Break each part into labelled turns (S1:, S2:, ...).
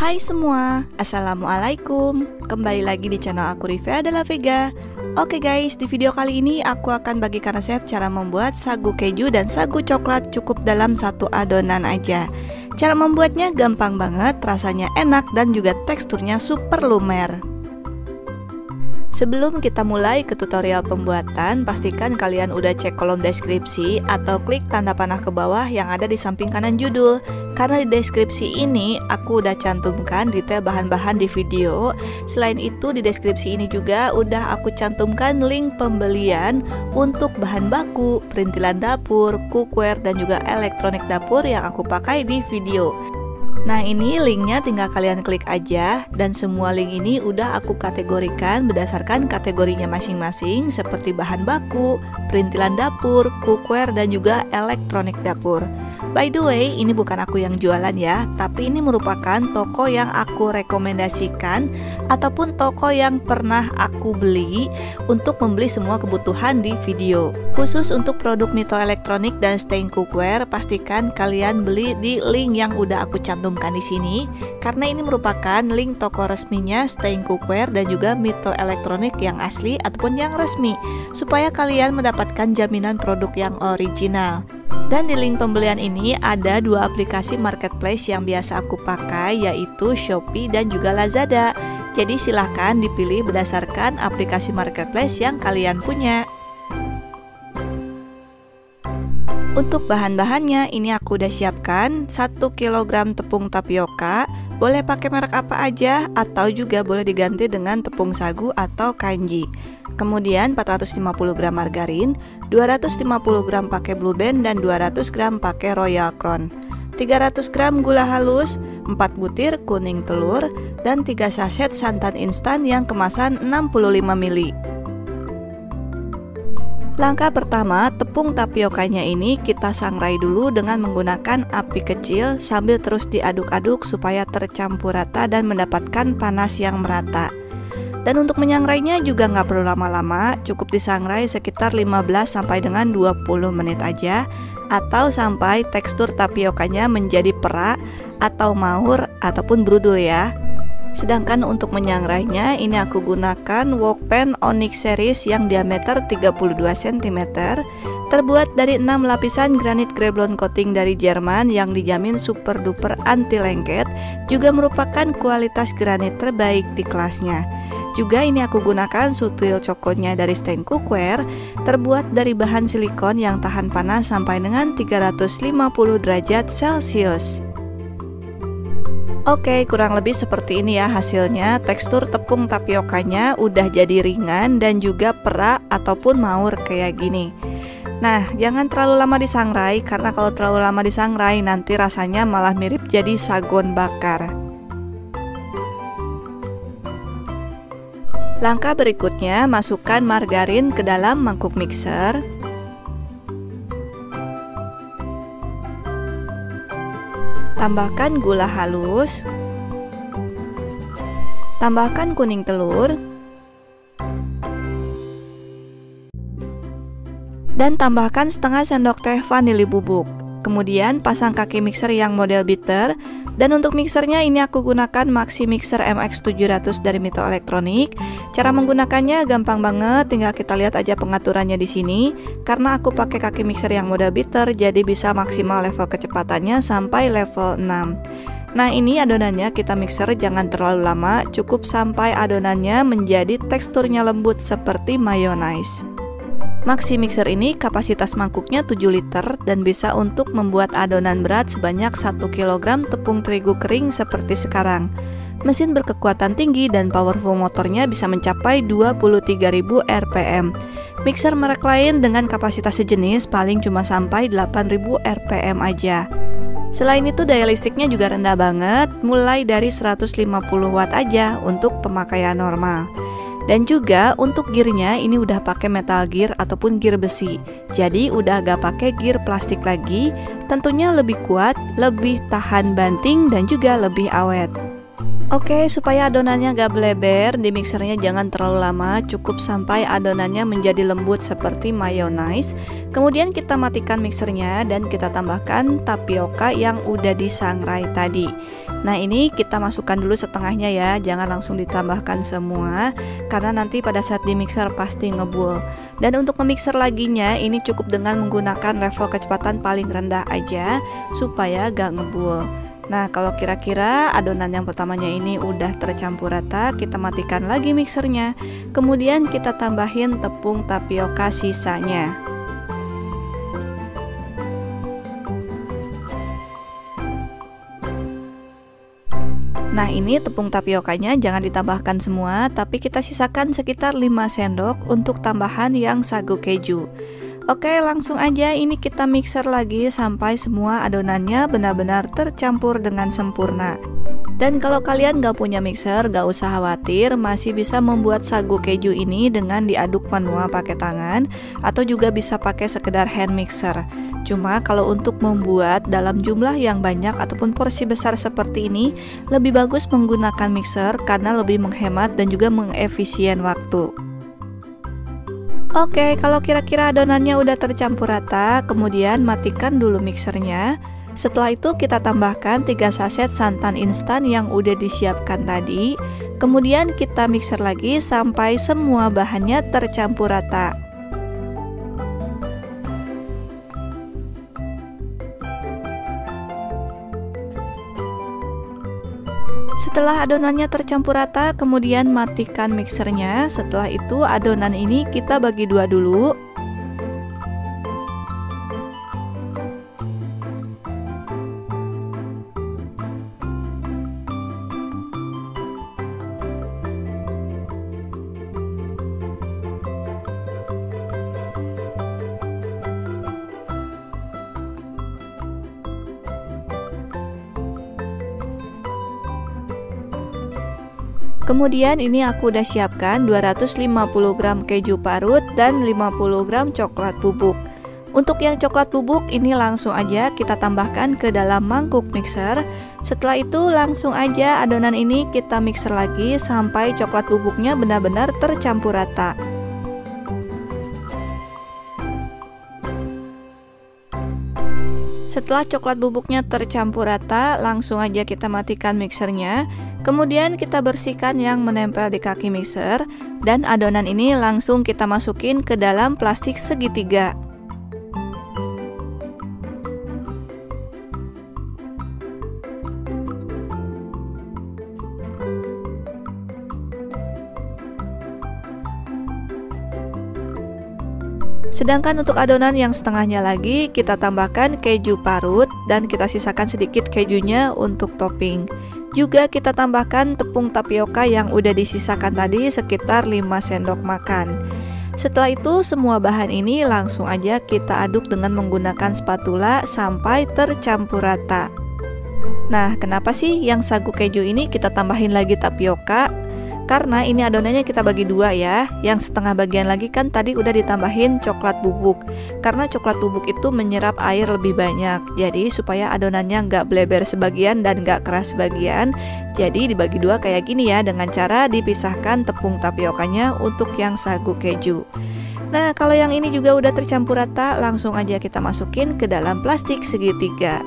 S1: Hai semua, Assalamualaikum. Kembali lagi di channel aku, Rivia Della Vega. Oke guys, di video kali ini aku akan bagikan resep cara membuat sagu keju dan sagu coklat cukup dalam satu adonan aja. Cara membuatnya gampang banget, rasanya enak dan juga teksturnya super lumer. Sebelum kita mulai ke tutorial pembuatan, pastikan kalian udah cek kolom deskripsi atau klik tanda panah ke bawah yang ada di samping kanan judul. Karena di deskripsi ini aku udah cantumkan detail bahan-bahan di video. Selain itu di deskripsi ini juga udah aku cantumkan link pembelian untuk bahan baku, perintilan dapur, cookware dan juga elektronik dapur yang aku pakai di video. Nah ini linknya tinggal kalian klik aja, dan semua link ini udah aku kategorikan berdasarkan kategorinya masing-masing seperti bahan baku, perintilan dapur, cookware dan juga elektronik dapur. By the way, ini bukan aku yang jualan ya, tapi ini merupakan toko yang aku rekomendasikan ataupun toko yang pernah aku beli untuk membeli semua kebutuhan di video. Khusus untuk produk Mito elektronik dan stain cookware, pastikan kalian beli di link yang udah aku cantumkan di sini, karena ini merupakan link toko resminya stain cookware dan juga Mito elektronik yang asli ataupun yang resmi, supaya kalian mendapatkan jaminan produk yang original. Dan di link pembelian ini ada dua aplikasi marketplace yang biasa aku pakai, yaitu Shopee dan juga Lazada. Jadi silahkan dipilih berdasarkan aplikasi marketplace yang kalian punya. Untuk bahan-bahannya ini aku udah siapkan 1 kg tepung tapioka. Boleh pakai merek apa aja atau juga boleh diganti dengan tepung sagu atau kanji. Kemudian 450 gram margarin, 250 gram pakai Blue Band dan 200 gram pakai Royal Crown, 300 gram gula halus, 4 butir kuning telur, dan 3 sachet santan instan yang kemasan 65 ml. Langkah pertama, tepung tapiokanya ini kita sangrai dulu dengan menggunakan api kecil sambil terus diaduk-aduk supaya tercampur rata dan mendapatkan panas yang merata. Dan untuk menyangrainya juga nggak perlu lama-lama, cukup disangrai sekitar 15 sampai dengan 20 menit aja, atau sampai tekstur tapiokanya menjadi perak atau maur ataupun brudul ya. Sedangkan untuk menyangrainya ini aku gunakan wok pan Onyx series yang diameter 32 cm, terbuat dari 6 lapisan granit Greblon coating dari Jerman yang dijamin super duper anti lengket, juga merupakan kualitas granit terbaik di kelasnya. Juga ini aku gunakan sutil cokonya dari stain cookware, terbuat dari bahan silikon yang tahan panas sampai dengan 350 derajat Celcius. Oke, kurang lebih seperti ini ya hasilnya. Tekstur tepung tapiokanya udah jadi ringan dan juga perak ataupun maur kayak gini. Nah, jangan terlalu lama disangrai, karena kalau terlalu lama disangrai nanti rasanya malah mirip jadi sagon bakar. Langkah berikutnya, masukkan margarin ke dalam mangkuk mixer. Tambahkan gula halus. Tambahkan kuning telur. Dan tambahkan setengah sendok teh vanili bubuk. Kemudian pasang kaki mixer yang model beater. Dan untuk mixernya ini aku gunakan Maxi Mixer MX700 dari Mito Elektronik. Cara menggunakannya gampang banget, tinggal kita lihat aja pengaturannya di sini. Karena aku pakai kaki mixer yang model beater, jadi bisa maksimal level kecepatannya sampai level 6. Nah ini adonannya kita mixer jangan terlalu lama, cukup sampai adonannya menjadi teksturnya lembut seperti mayonnaise. Maxi Mixer ini kapasitas mangkuknya 7 liter dan bisa untuk membuat adonan berat sebanyak 1 kg tepung terigu kering seperti sekarang. Mesin berkekuatan tinggi dan powerful motornya bisa mencapai 23.000 rpm. Mixer merek lain dengan kapasitas sejenis paling cuma sampai 8.000 rpm aja. Selain itu daya listriknya juga rendah banget, mulai dari 150 watt aja untuk pemakaian normal. Dan juga untuk gearnya ini udah pakai metal gear ataupun gear besi. Jadi udah gak pakai gear plastik lagi. Tentunya lebih kuat, lebih tahan banting dan juga lebih awet. Oke, supaya adonannya gak bleber, di mixernya jangan terlalu lama, cukup sampai adonannya menjadi lembut seperti mayonnaise. Kemudian kita matikan mixernya dan kita tambahkan tapioka yang udah disangrai tadi. Nah, ini kita masukkan dulu setengahnya ya, jangan langsung ditambahkan semua, karena nanti pada saat di mixer pasti ngebul. Dan untuk memixer laginya, ini cukup dengan menggunakan level kecepatan paling rendah aja, supaya gak ngebul. Nah, kalau kira-kira adonan yang pertamanya ini udah tercampur rata, kita matikan lagi mixernya. Kemudian kita tambahin tepung tapioka sisanya. Nah, ini tepung tapiokanya jangan ditambahkan semua, tapi kita sisakan sekitar 5 sendok untuk tambahan yang sagu keju. Oke, langsung aja ini kita mixer lagi sampai semua adonannya benar-benar tercampur dengan sempurna. Dan kalau kalian gak punya mixer, gak usah khawatir, masih bisa membuat sagu keju ini dengan diaduk manual pakai tangan, atau juga bisa pakai sekedar hand mixer. Cuma kalau untuk membuat dalam jumlah yang banyak ataupun porsi besar seperti ini, lebih bagus menggunakan mixer karena lebih menghemat dan juga mengefisien waktu. Oke, kalau kira-kira adonannya udah tercampur rata, kemudian matikan dulu mixernya. Setelah itu kita tambahkan 3 saset santan instan yang udah disiapkan tadi. Kemudian kita mixer lagi sampai semua bahannya tercampur rata. Setelah adonannya tercampur rata, kemudian matikan mixernya. Setelah itu adonan ini kita bagi dua dulu. Kemudian ini aku udah siapkan 250 gram keju parut dan 50 gram coklat bubuk. Untuk yang coklat bubuk ini langsung aja kita tambahkan ke dalam mangkuk mixer. Setelah itu langsung aja adonan ini kita mixer lagi sampai coklat bubuknya benar-benar tercampur rata. Setelah coklat bubuknya tercampur rata, langsung aja kita matikan mixernya. Kemudian kita bersihkan yang menempel di kaki mixer, dan adonan ini langsung kita masukin ke dalam plastik segitiga. Sedangkan untuk adonan yang setengahnya lagi kita tambahkan keju parut dan kita sisakan sedikit kejunya untuk topping. Juga kita tambahkan tepung tapioka yang udah disisakan tadi sekitar 5 sendok makan. Setelah itu semua bahan ini langsung aja kita aduk dengan menggunakan spatula sampai tercampur rata. Nah, kenapa sih yang sagu keju ini kita tambahin lagi tapioka? Karena ini adonannya kita bagi dua ya. Yang setengah bagian lagi kan tadi udah ditambahin coklat bubuk. Karena coklat bubuk itu menyerap air lebih banyak. Jadi supaya adonannya nggak bleber sebagian dan nggak keras sebagian, jadi dibagi dua kayak gini ya, dengan cara dipisahkan tepung tapiokanya untuk yang sagu keju. Nah, kalau yang ini juga udah tercampur rata, langsung aja kita masukin ke dalam plastik segitiga.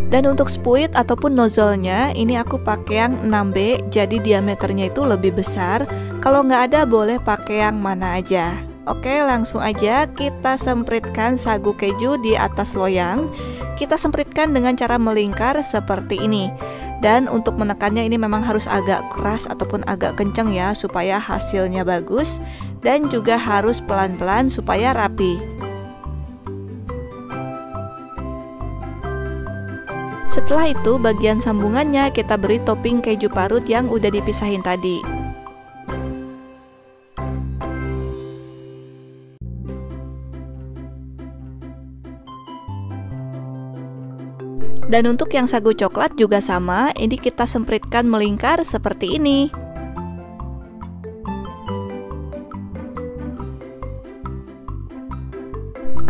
S1: Dan untuk spuit ataupun nozzle-nya ini aku pakai yang 6B, jadi diameternya itu lebih besar. Kalau nggak ada boleh pakai yang mana aja. Oke, langsung aja kita sempritkan sagu keju di atas loyang. Kita sempritkan dengan cara melingkar seperti ini. Dan untuk menekannya ini memang harus agak keras ataupun agak kencang ya, supaya hasilnya bagus. Dan juga harus pelan-pelan supaya rapi. Setelah itu bagian sambungannya kita beri topping keju parut yang udah dipisahin tadi. Dan untuk yang sagu coklat juga sama, ini kita sempritkan melingkar seperti ini.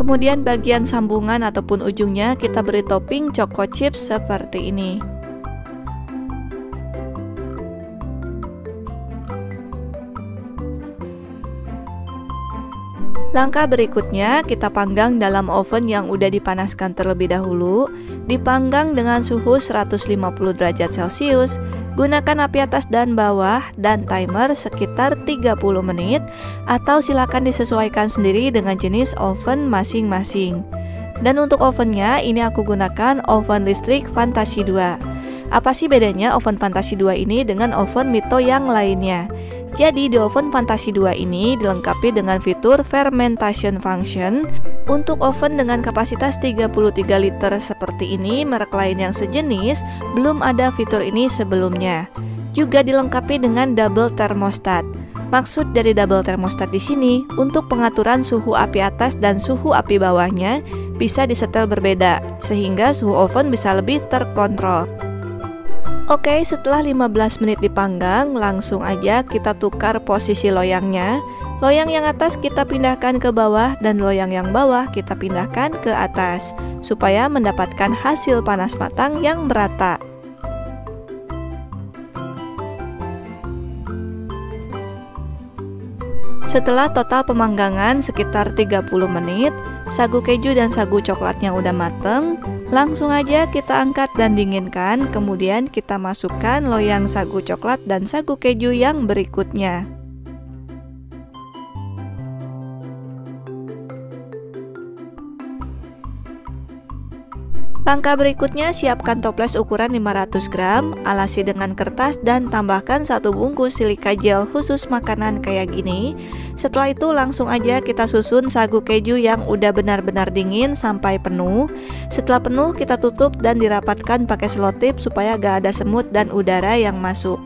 S1: Kemudian bagian sambungan ataupun ujungnya kita beri topping choco chips seperti ini. Langkah berikutnya, kita panggang dalam oven yang udah dipanaskan terlebih dahulu. Dipanggang dengan suhu 150 derajat Celcius. Gunakan api atas dan bawah dan timer sekitar 30 menit, atau silakan disesuaikan sendiri dengan jenis oven masing-masing. Dan untuk ovennya, ini aku gunakan oven listrik Fantasi 2. Apa sih bedanya oven Fantasi 2 ini dengan oven Mito yang lainnya? Jadi di oven Fantasi 2 ini dilengkapi dengan fitur fermentation function. Untuk oven dengan kapasitas 33 liter seperti ini, merek lain yang sejenis belum ada fitur ini sebelumnya. Juga dilengkapi dengan double thermostat. Maksud dari double thermostat di sini untuk pengaturan suhu api atas dan suhu api bawahnya bisa disetel berbeda, sehingga suhu oven bisa lebih terkontrol. Oke, setelah 15 menit dipanggang, langsung aja kita tukar posisi loyangnya. Loyang yang atas kita pindahkan ke bawah dan loyang yang bawah kita pindahkan ke atas, supaya mendapatkan hasil panas matang yang merata. Setelah total pemanggangan sekitar 30 menit, sagu keju dan sagu coklatnya udah mateng. Langsung aja kita angkat dan dinginkan. Kemudian kita masukkan loyang sagu coklat dan sagu keju yang berikutnya. Langkah berikutnya, siapkan toples ukuran 500 gram, alasi dengan kertas dan tambahkan 1 bungkus silika gel khusus makanan kayak gini. Setelah itu langsung aja kita susun sagu keju yang udah benar-benar dingin sampai penuh. Setelah penuh kita tutup dan dirapatkan pakai selotip supaya gak ada semut dan udara yang masuk.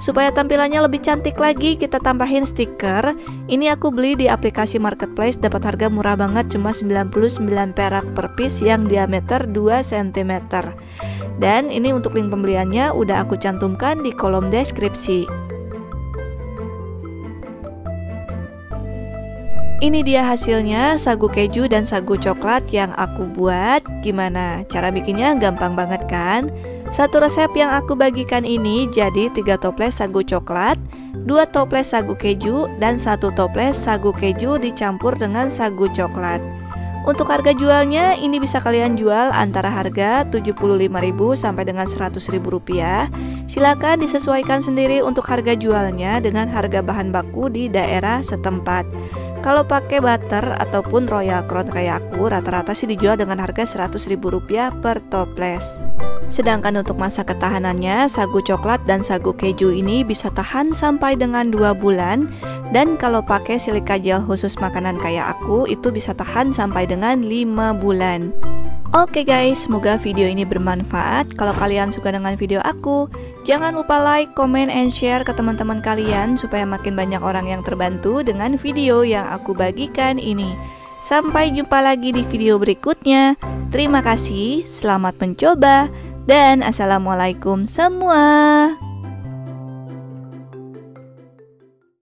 S1: Supaya tampilannya lebih cantik lagi, kita tambahin stiker. Ini aku beli di aplikasi marketplace, dapat harga murah banget, cuma 99 perak per piece yang diameter 2 cm. Dan ini untuk link pembeliannya udah aku cantumkan di kolom deskripsi. Ini dia hasilnya, sagu keju dan sagu coklat yang aku buat. Gimana? Cara bikinnya gampang banget kan? Satu resep yang aku bagikan ini jadi 3 toples sagu coklat, 2 toples sagu keju, dan 1 toples sagu keju dicampur dengan sagu coklat. Untuk harga jualnya ini bisa kalian jual antara harga 75.000 sampai dengan 100.000 rupiah. Silakan disesuaikan sendiri untuk harga jualnya dengan harga bahan baku di daerah setempat. Kalau pakai butter ataupun royal crown kayak aku, rata-rata sih dijual dengan harga 100.000 rupiah per toples. Sedangkan untuk masa ketahanannya, sagu coklat dan sagu keju ini bisa tahan sampai dengan 2 bulan. Dan kalau pakai silika gel khusus makanan kayak aku, itu bisa tahan sampai dengan 5 bulan. Oke guys, semoga video ini bermanfaat. Kalau kalian suka dengan video aku, jangan lupa like, comment, and share ke teman-teman kalian supaya makin banyak orang yang terbantu dengan video yang aku bagikan ini. Sampai jumpa lagi di video berikutnya. Terima kasih, selamat mencoba, dan assalamualaikum semua.